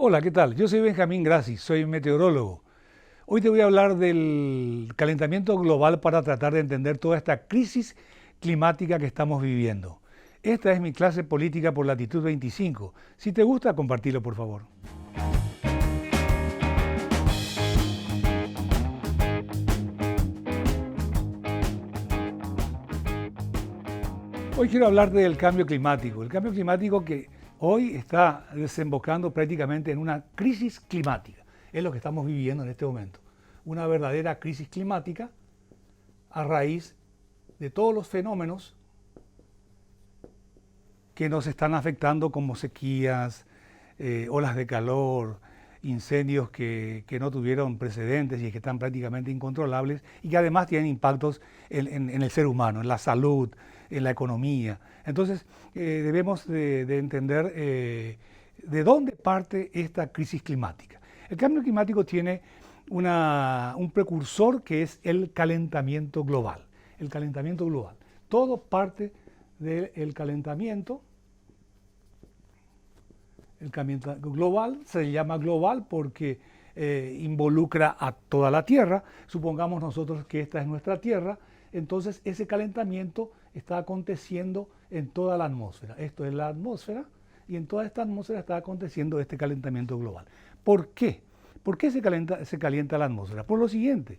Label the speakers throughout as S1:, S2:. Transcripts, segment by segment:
S1: Hola, ¿qué tal? Yo soy Benjamín Grassi, soy meteorólogo. Hoy te voy a hablar del calentamiento global para tratar de entender toda esta crisis climática que estamos viviendo. Esta es mi clase política por latitud 25. Si te gusta, compartilo, por favor. Hoy quiero hablar del cambio climático. El cambio climático que hoy está desembocando prácticamente en una crisis climática. Es lo que estamos viviendo en este momento. Una verdadera crisis climática a raíz de todos los fenómenos que nos están afectando como sequías, olas de calor, incendios que no tuvieron precedentes y que están prácticamente incontrolables y que además tienen impactos en el ser humano, en la salud, en la economía. Entonces debemos de entender de dónde parte esta crisis climática. El cambio climático tiene un precursor que es el calentamiento global. El calentamiento global. Todo parte del calentamiento. El calentamiento global se llama global porque involucra a toda la Tierra. Supongamos nosotros que esta es nuestra Tierra, entonces ese calentamiento está aconteciendo en toda la atmósfera. Esto es la atmósfera y en toda esta atmósfera está aconteciendo este calentamiento global. ¿Por qué? ¿Por qué se calienta la atmósfera? Por lo siguiente,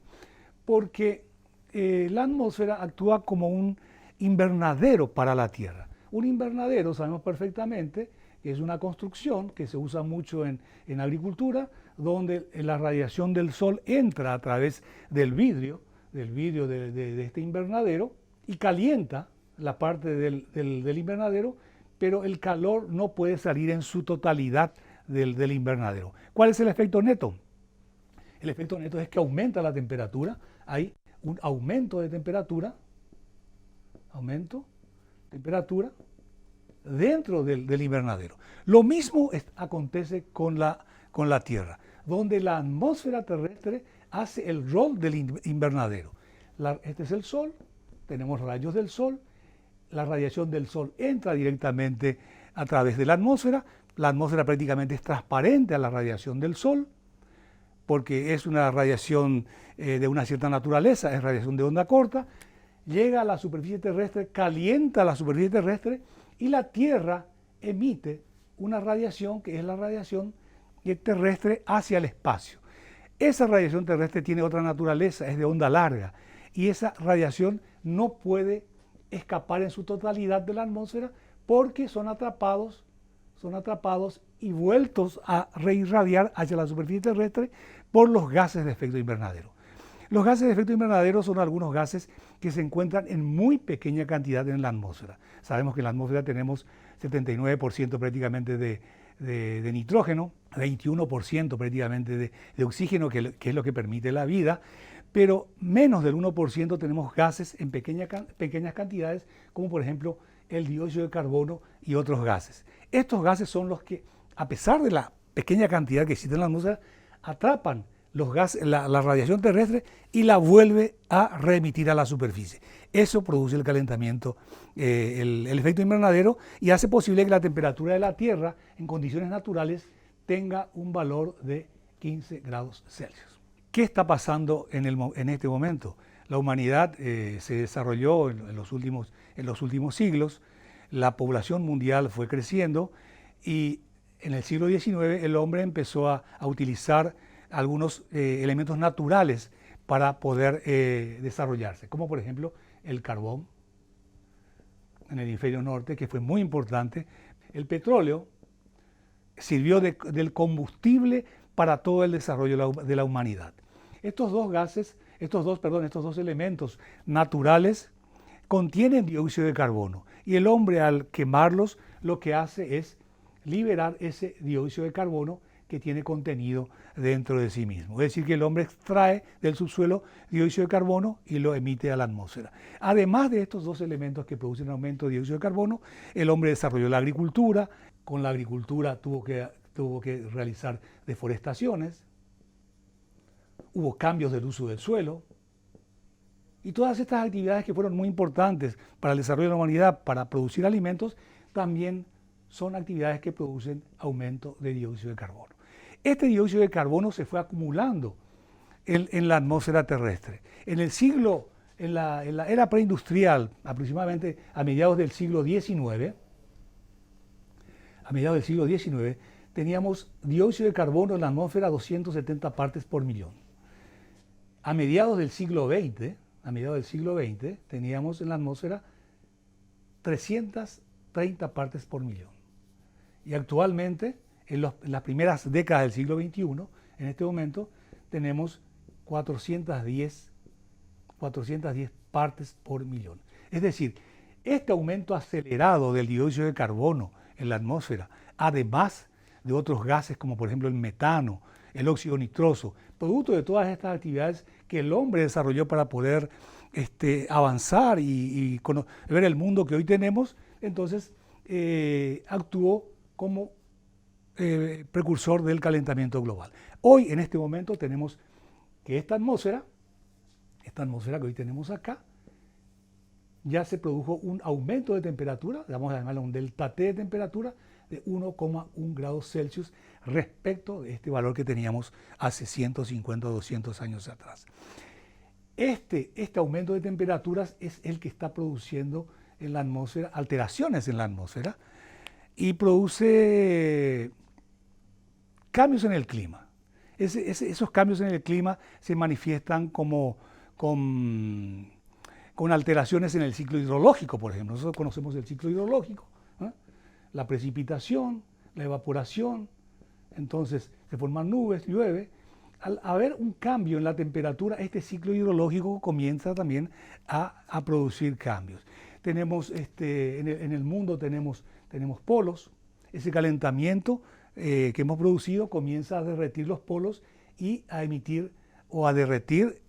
S1: porque la atmósfera actúa como un invernadero para la Tierra. Un invernadero, sabemos perfectamente, es una construcción que se usa mucho en agricultura, donde la radiación del sol entra a través del vidrio de este invernadero y calienta la parte del invernadero, pero el calor no puede salir en su totalidad del invernadero. ¿Cuál es el efecto neto? El efecto neto es que aumenta la temperatura, hay un aumento de temperatura, dentro del invernadero. Lo mismo acontece con la Tierra, donde la atmósfera terrestre hace el rol del invernadero. Este es el Sol, tenemos rayos del Sol, la radiación del Sol entra directamente a través de la atmósfera prácticamente es transparente a la radiación del Sol, porque es una radiación de una cierta naturaleza, es radiación de onda corta, llega a la superficie terrestre, calienta la superficie terrestre y la Tierra emite una radiación que es la radiación terrestre hacia el espacio. Esa radiación terrestre tiene otra naturaleza, es de onda larga y esa radiación no puede escapar en su totalidad de la atmósfera porque son atrapados y vueltos a reirradiar hacia la superficie terrestre por los gases de efecto invernadero. Los gases de efecto invernadero son algunos gases que se encuentran en muy pequeña cantidad en la atmósfera. Sabemos que en la atmósfera tenemos 79% prácticamente de nitrógeno, 21% prácticamente de oxígeno, que es lo que permite la vida, pero menos del 1% tenemos gases en pequeñas cantidades, como por ejemplo el dióxido de carbono y otros gases. Estos gases son los que, a pesar de la pequeña cantidad que existe en la atmósfera, atrapan los gases, la radiación terrestre y la vuelve a reemitir a la superficie. Eso produce el calentamiento, el efecto invernadero, y hace posible que la temperatura de la Tierra en condiciones naturales tenga un valor de 15 grados Celsius. ¿Qué está pasando en este momento? La humanidad se desarrolló en los últimos siglos, la población mundial fue creciendo y en el siglo XIX el hombre empezó a utilizar algunos elementos naturales para poder desarrollarse, como por ejemplo el carbón en el hemisferio norte, que fue muy importante. El petróleo sirvió del combustible para todo el desarrollo de la humanidad. Estos dos elementos naturales contienen dióxido de carbono y el hombre al quemarlos lo que hace es liberar ese dióxido de carbono que tiene contenido dentro de sí mismo. Es decir, que el hombre extrae del subsuelo dióxido de carbono y lo emite a la atmósfera. Además de estos dos elementos que producen aumento de dióxido de carbono, el hombre desarrolló la agricultura. Con la agricultura tuvo que realizar deforestaciones, hubo cambios del uso del suelo, y todas estas actividades que fueron muy importantes para el desarrollo de la humanidad, para producir alimentos, también son actividades que producen aumento de dióxido de carbono. Este dióxido de carbono se fue acumulando en la atmósfera terrestre. En la era preindustrial, aproximadamente a mediados del siglo XIX, teníamos dióxido de carbono en la atmósfera a 270 partes por millón. A mediados del siglo XX, teníamos en la atmósfera 330 partes por millón. Y actualmente, en las primeras décadas del siglo XXI, en este momento, tenemos 410 partes por millón. Es decir, este aumento acelerado del dióxido de carbono en la atmósfera, además de otros gases como por ejemplo el metano, el óxido nitroso, producto de todas estas actividades que el hombre desarrolló para poder avanzar y ver el mundo que hoy tenemos, entonces actuó como precursor del calentamiento global. Hoy, en este momento, tenemos que esta atmósfera que hoy tenemos acá, ya se produjo un aumento de temperatura, vamos a llamarlo un delta T de temperatura, de 1,1 grados Celsius respecto de este valor que teníamos hace 150 o 200 años atrás. Este aumento de temperaturas es el que está produciendo en la atmósfera alteraciones en la atmósfera y produce cambios en el clima. Esos cambios en el clima se manifiestan con alteraciones en el ciclo hidrológico, por ejemplo. Nosotros conocemos el ciclo hidrológico, la precipitación, la evaporación, entonces se forman nubes, llueve. Al haber un cambio en la temperatura, este ciclo hidrológico comienza también a producir cambios. Tenemos en el mundo tenemos polos. Ese calentamiento que hemos producido comienza a derretir los polos y a emitir o a derretir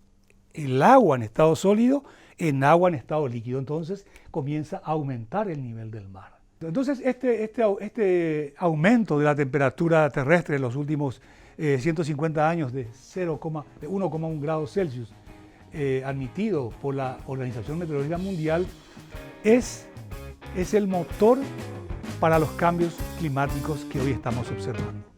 S1: el agua en estado sólido en agua en estado líquido. Entonces comienza a aumentar el nivel del mar. Entonces este aumento de la temperatura terrestre en los últimos 150 años de 1,1 grados Celsius admitido por la Organización Meteorológica Mundial es el motor para los cambios climáticos que hoy estamos observando.